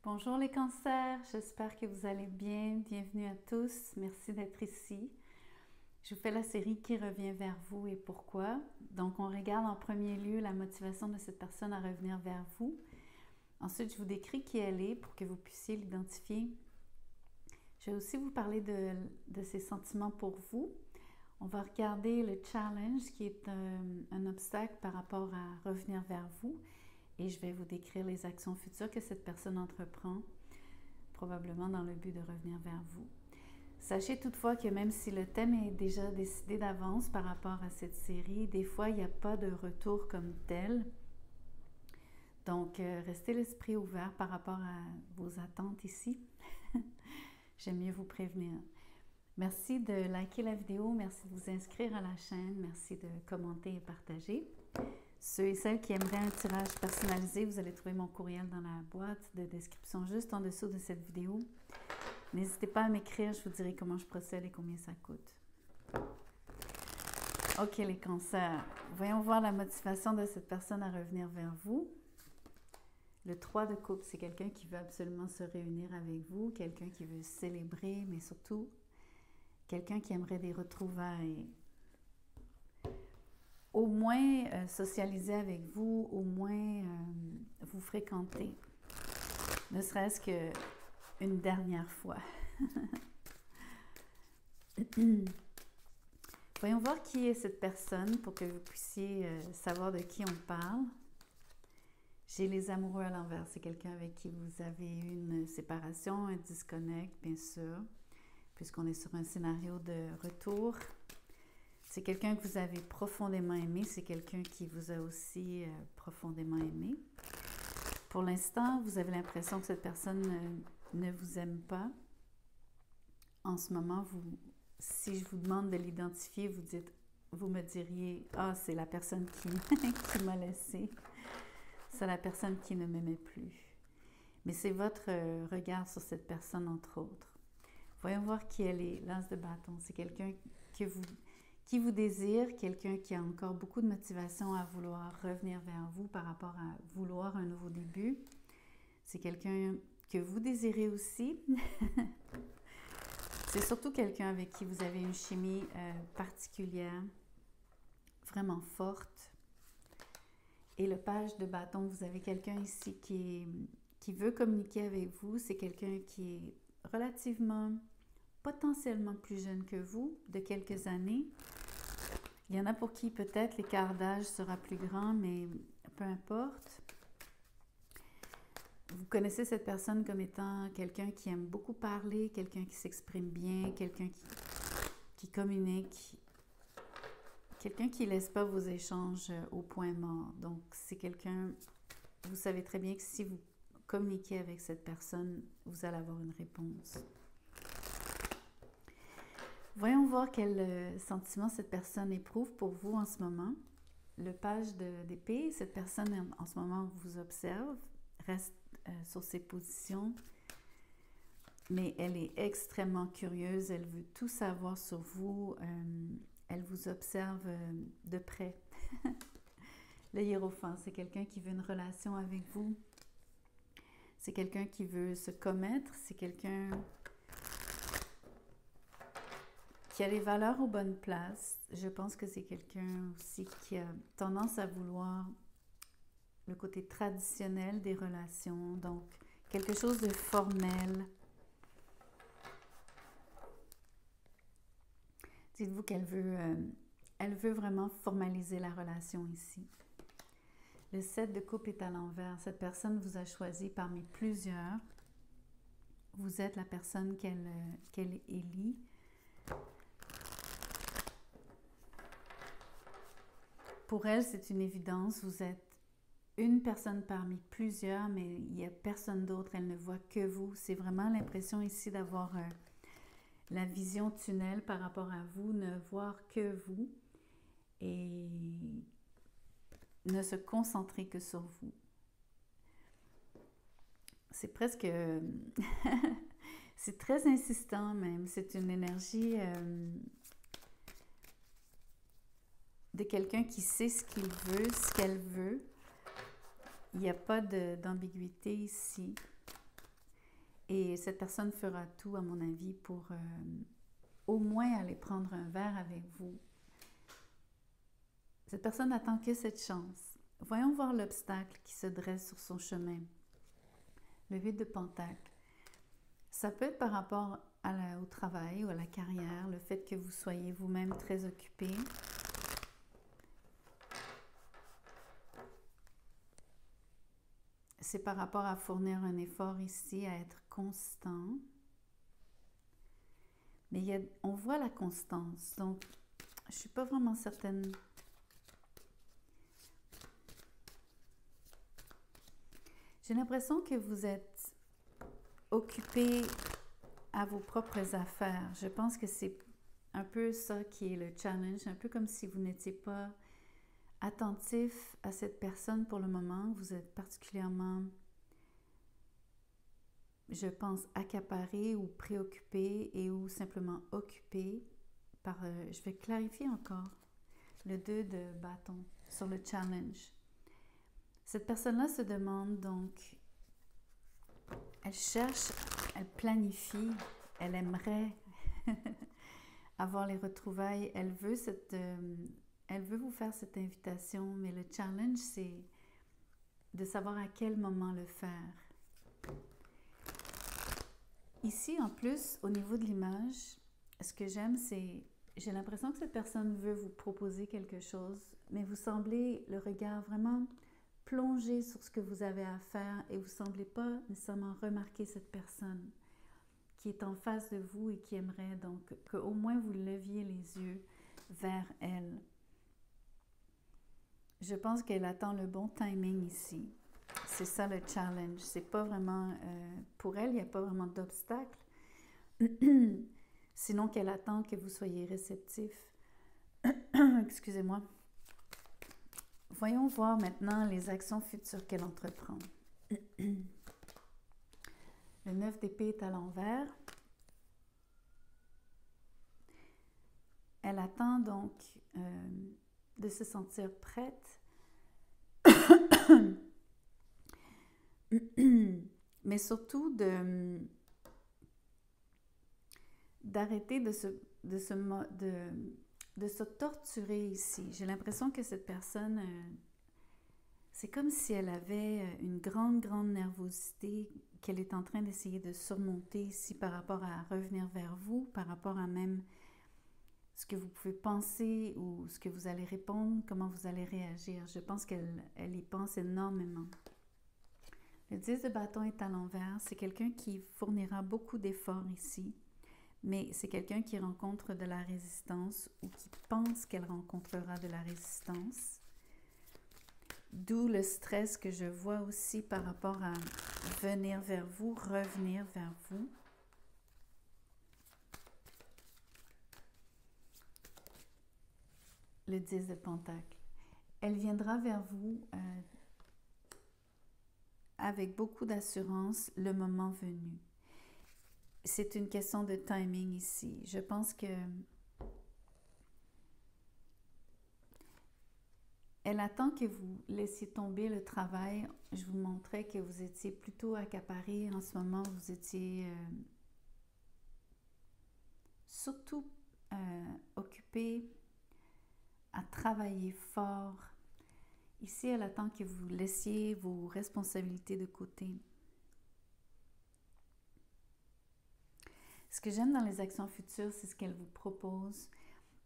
Bonjour les cancers, j'espère que vous allez bien. Bienvenue à tous, merci d'être ici. Je vous fais la série qui revient vers vous et pourquoi. Donc on regarde en premier lieu la motivation de cette personne à revenir vers vous. Ensuite, je vous décris qui elle est pour que vous puissiez l'identifier. Je vais aussi vous parler de ses sentiments pour vous. On va regarder le challenge qui est un obstacle par rapport à revenir vers vous. Et je vais vous décrire les actions futures que cette personne entreprend, probablement dans le but de revenir vers vous. Sachez toutefois que même si le thème est déjà décidé d'avance par rapport à cette série, des fois, il n'y a pas de retour comme tel. Donc, restez l'esprit ouvert par rapport à vos attentes ici. J'aime mieux vous prévenir. Merci de liker la vidéo, merci de vous inscrire à la chaîne, merci de commenter et partager. Ceux et celles qui aimeraient un tirage personnalisé, vous allez trouver mon courriel dans la boîte de description juste en dessous de cette vidéo. N'hésitez pas à m'écrire, je vous dirai comment je procède et combien ça coûte. Ok les cancers, voyons voir la motivation de cette personne à revenir vers vous. Le 3 de coupe, c'est quelqu'un qui veut absolument se réunir avec vous, quelqu'un qui veut célébrer, mais surtout quelqu'un qui aimerait des retrouvailles. Au moins socialiser avec vous, au moins vous fréquenter, ne serait-ce qu'une dernière fois. Voyons voir qui est cette personne pour que vous puissiez savoir de qui on parle. J'ai les amoureux à l'envers, c'est quelqu'un avec qui vous avez eu une séparation, un disconnect, bien sûr, puisqu'on est sur un scénario de retour. C'est quelqu'un que vous avez profondément aimé, c'est quelqu'un qui vous a aussi profondément aimé. Pour l'instant, vous avez l'impression que cette personne ne vous aime pas. En ce moment, si je vous demande de l'identifier, vous me diriez « Ah, c'est la personne qui m'a laissé. C'est la personne qui ne m'aimait plus. » Mais c'est votre regard sur cette personne, entre autres. Voyons voir qui elle est. L'as de bâton, c'est quelqu'un qui vous désire, quelqu'un qui a encore beaucoup de motivation à vouloir revenir vers vous par rapport à vouloir un nouveau début. C'est quelqu'un que vous désirez aussi. C'est surtout quelqu'un avec qui vous avez une chimie particulière, vraiment forte. Et le page de bâton, vous avez quelqu'un ici qui veut communiquer avec vous. C'est quelqu'un qui est relativement, potentiellement plus jeune que vous, de quelques années. Il y en a pour qui peut-être l'écart d'âge sera plus grand, mais peu importe. Vous connaissez cette personne comme étant quelqu'un qui aime beaucoup parler, quelqu'un qui s'exprime bien, quelqu'un qui communique, quelqu'un qui ne laisse pas vos échanges au point mort. Donc, c'est quelqu'un, vous savez très bien que si vous communiquez avec cette personne, vous allez avoir une réponse. Voyons voir quel sentiment cette personne éprouve pour vous en ce moment. Le page d'épée, cette personne en ce moment vous observe, reste sur ses positions, mais elle est extrêmement curieuse, elle veut tout savoir sur vous, elle vous observe de près. Le hiérophant, c'est quelqu'un qui veut une relation avec vous, c'est quelqu'un qui veut se commettre, c'est quelqu'un qui a les valeurs aux bonnes places. Je pense que c'est quelqu'un aussi qui a tendance à vouloir le côté traditionnel des relations, donc quelque chose de formel. Dites-vous qu'elle veut vraiment formaliser la relation ici. Le 7 de coupe est à l'envers. Cette personne vous a choisi parmi plusieurs. Vous êtes la personne qu'elle élit. Pour elle, c'est une évidence. Vous êtes une personne parmi plusieurs, mais il n'y a personne d'autre. Elle ne voit que vous. C'est vraiment l'impression ici d'avoir la vision tunnel par rapport à vous, ne voir que vous et ne se concentrer que sur vous. C'est presque... c'est très insistant même. C'est une énergie... de quelqu'un qui sait ce qu'il veut, ce qu'elle veut. Il n'y a pas d'ambiguïté ici. Et cette personne fera tout, à mon avis, pour au moins aller prendre un verre avec vous. Cette personne n'attend que cette chance. Voyons voir l'obstacle qui se dresse sur son chemin. Le 8 de Pentacle. Ça peut être par rapport au travail ou à la carrière, le fait que vous soyez vous-même très occupé. C'est par rapport à fournir un effort ici, à être constant. Mais on voit la constance, donc je ne suis pas vraiment certaine. J'ai l'impression que vous êtes occupé à vos propres affaires. Je pense que c'est un peu ça qui est le challenge, un peu comme si vous n'étiez pas attentif à cette personne pour le moment. Vous êtes particulièrement, je pense, accaparé ou préoccupé et ou simplement occupé par, je vais clarifier encore, le 2 de bâton sur le challenge. Cette personne-là se demande donc, elle cherche, elle planifie, elle aimerait avoir les retrouvailles, elle veut vous faire cette invitation, mais le challenge, c'est de savoir à quel moment le faire. Ici, en plus, au niveau de l'image, ce que j'aime, c'est, j'ai l'impression que cette personne veut vous proposer quelque chose, mais vous semblez le regard vraiment plongé sur ce que vous avez à faire et vous ne semblez pas nécessairement remarquer cette personne qui est en face de vous et qui aimerait donc qu'au moins vous leviez les yeux vers elle. Je pense qu'elle attend le bon timing ici. C'est ça le challenge. C'est pas vraiment, pour elle, il n'y a pas vraiment d'obstacle. Sinon qu'elle attend que vous soyez réceptif. Excusez-moi. Voyons voir maintenant les actions futures qu'elle entreprend. Le 9 d'épée est à l'envers. Elle attend donc de se sentir prête. Mais surtout d'arrêter de se torturer ici. J'ai l'impression que cette personne, c'est comme si elle avait une grande nervosité qu'elle est en train d'essayer de surmonter ici par rapport à revenir vers vous, par rapport à même ce que vous pouvez penser ou ce que vous allez répondre, comment vous allez réagir. Je pense qu'elle y pense énormément. Le 10 de bâton est à l'envers. C'est quelqu'un qui fournira beaucoup d'efforts ici, mais c'est quelqu'un qui rencontre de la résistance ou qui pense qu'elle rencontrera de la résistance. D'où le stress que je vois aussi par rapport à venir vers vous, revenir vers vous. Le 10 de Pentacle. Elle viendra vers vous avec beaucoup d'assurance le moment venu. C'est une question de timing ici. Je pense que elle attend que vous laissiez tomber le travail. Je vous montrais que vous étiez plutôt accaparé. En ce moment, vous étiez surtout occupé à travailler fort. Ici, elle attend que vous laissiez vos responsabilités de côté. Ce que j'aime dans les actions futures, c'est ce qu'elle vous propose.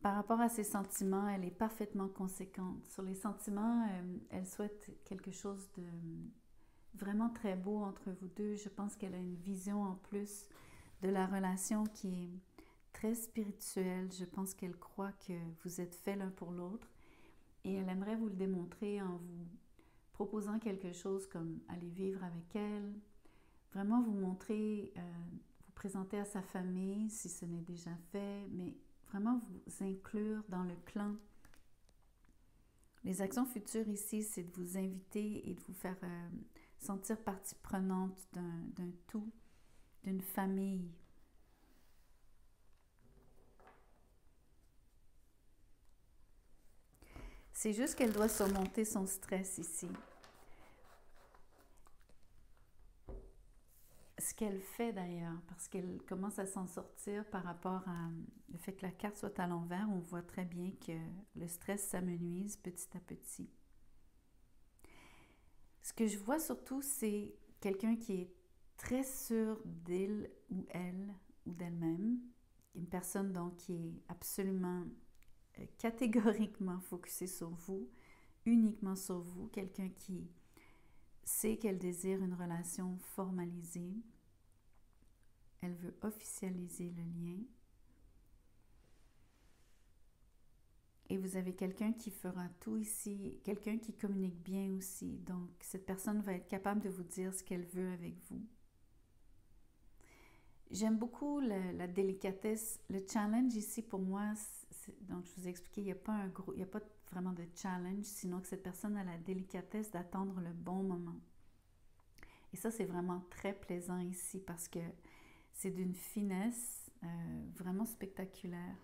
Par rapport à ses sentiments, elle est parfaitement conséquente. Sur les sentiments, elle souhaite quelque chose de vraiment très beau entre vous deux. Je pense qu'elle a une vision en plus de la relation qui est très spirituelle. Je pense qu'elle croit que vous êtes faits l'un pour l'autre. Et elle aimerait vous le démontrer en vous proposant quelque chose comme aller vivre avec elle, vraiment vous montrer, vous présenter à sa famille si ce n'est déjà fait, mais vraiment vous inclure dans le clan. Les actions futures ici, c'est de vous inviter et de vous faire sentir partie prenante d'un tout, d'une famille. C'est juste qu'elle doit surmonter son stress ici. Ce qu'elle fait d'ailleurs, parce qu'elle commence à s'en sortir par rapport à le fait que la carte soit à l'envers. On voit très bien que le stress s'amenuise petit à petit. Ce que je vois surtout, c'est quelqu'un qui est très sûr d'elle ou elle ou d'elle-même. Une personne donc qui est absolument catégoriquement focusée sur vous, uniquement sur vous. Quelqu'un qui sait qu'elle désire une relation formalisée. Elle veut officialiser le lien. Et vous avez quelqu'un qui fera tout ici, quelqu'un qui communique bien aussi. Donc, cette personne va être capable de vous dire ce qu'elle veut avec vous. J'aime beaucoup la délicatesse. Le challenge ici, pour moi, donc je vous ai expliqué, il n'y a pas vraiment de challenge, sinon que cette personne a la délicatesse d'attendre le bon moment. Et ça, c'est vraiment très plaisant ici parce que c'est d'une finesse vraiment spectaculaire.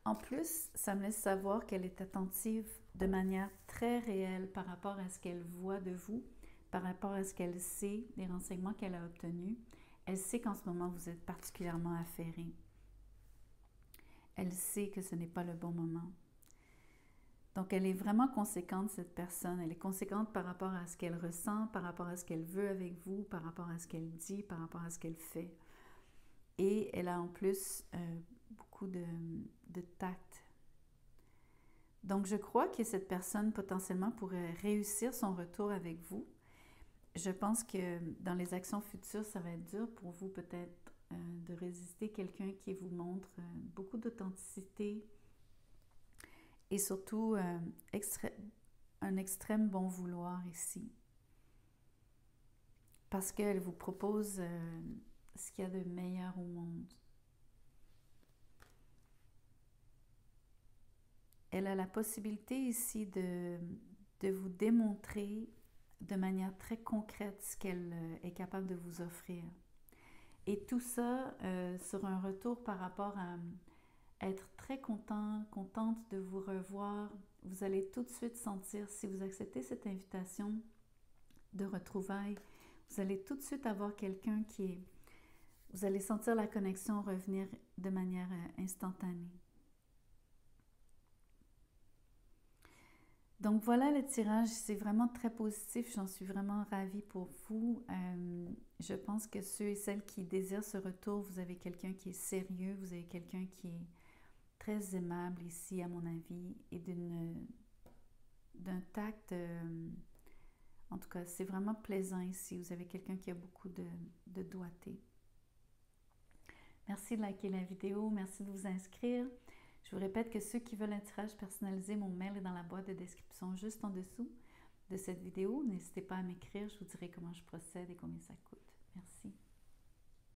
En plus, ça me laisse savoir qu'elle est attentive de manière très réelle par rapport à ce qu'elle voit de vous, par rapport à ce qu'elle sait, des renseignements qu'elle a obtenus. Elle sait qu'en ce moment, vous êtes particulièrement affairé. Elle sait que ce n'est pas le bon moment. Donc, elle est vraiment conséquente, cette personne. Elle est conséquente par rapport à ce qu'elle ressent, par rapport à ce qu'elle veut avec vous, par rapport à ce qu'elle dit, par rapport à ce qu'elle fait. Et elle a en plus beaucoup de tact. Donc, je crois que cette personne potentiellement pourrait réussir son retour avec vous. Je pense que dans les actions futures, ça va être dur pour vous peut-être de résister quelqu'un qui vous montre beaucoup d'authenticité et surtout un extrême bon vouloir ici. Parce qu'elle vous propose ce qu'il y a de meilleur au monde. Elle a la possibilité ici de vous démontrer de manière très concrète ce qu'elle est capable de vous offrir. Et tout ça sur un retour par rapport à être très contente de vous revoir. Vous allez tout de suite sentir, si vous acceptez cette invitation de retrouvailles, vous allez tout de suite avoir quelqu'un qui est... Vous allez sentir la connexion revenir de manière instantanée. Donc voilà le tirage, c'est vraiment très positif, j'en suis vraiment ravie pour vous. Je pense que ceux et celles qui désirent ce retour, vous avez quelqu'un qui est sérieux, vous avez quelqu'un qui est très aimable ici à mon avis et d'un tact, en tout cas c'est vraiment plaisant ici, vous avez quelqu'un qui a beaucoup de doigté. Merci de liker la vidéo, merci de vous inscrire. Je vous répète que ceux qui veulent un tirage personnalisé, mon mail est dans la boîte de description juste en dessous de cette vidéo. N'hésitez pas à m'écrire, je vous dirai comment je procède et combien ça coûte. Merci.